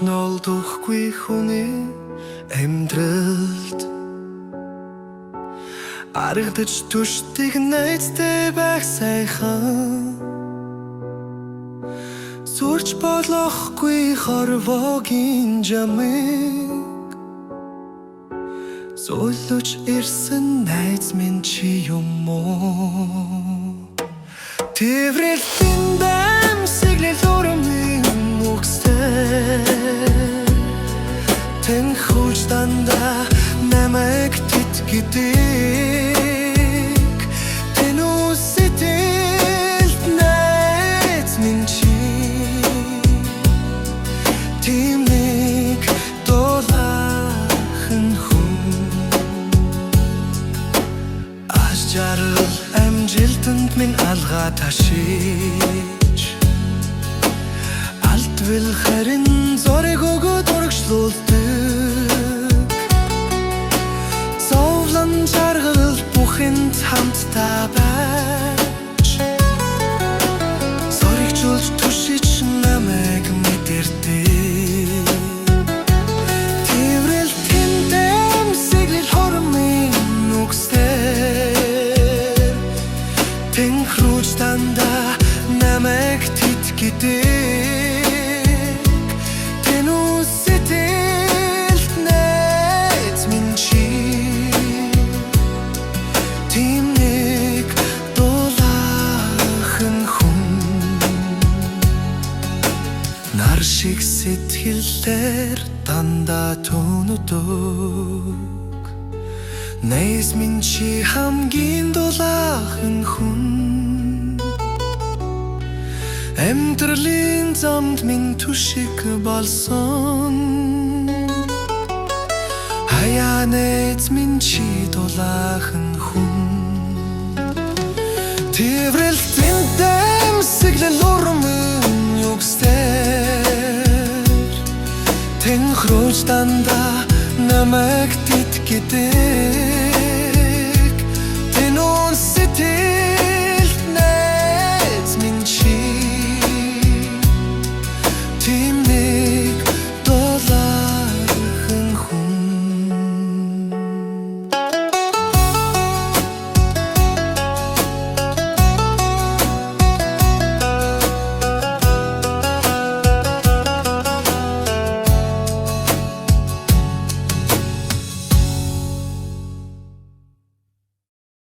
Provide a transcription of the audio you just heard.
Олдохгүй хүний амьдралд аргадж түшдэг найзтай байх сайхан сурч болохгүй хорвогийн жамыг зөөлөж ирсэн найз минь чи юм уу Тэврэлтэн дамсиглэл урамын үгсээр Тэн хурж дандаа намайг тэтгэдэг Тэн үсэтэлт найз минь чи Тийм нэг дулаахан хүн Аж жаргал амжилтанд минь алгаа ташиж Алдвал харин зориг өгөөд урагшлуулдаг Зовлон жаргал бүхэнд хамтдаа байж Зоригжуулж түшиж намайг мэдэрдэг Тэврэлтэн дамсиглэл хормын үгсээр Тэнхрүүж дандаа намайг тэтгэдэг Нар шиг сэтгэлээр дандаа төнөдөг Найз минь чи хамгийн дулаахан хүн Амьдралын замд минь түшиг болсон Хаяа найз минь чи дулаахан хүн Тэврэлтэн дамсиглэл урамын үгсээр Тэнхрүүж дандаа намайг тэтгэдэг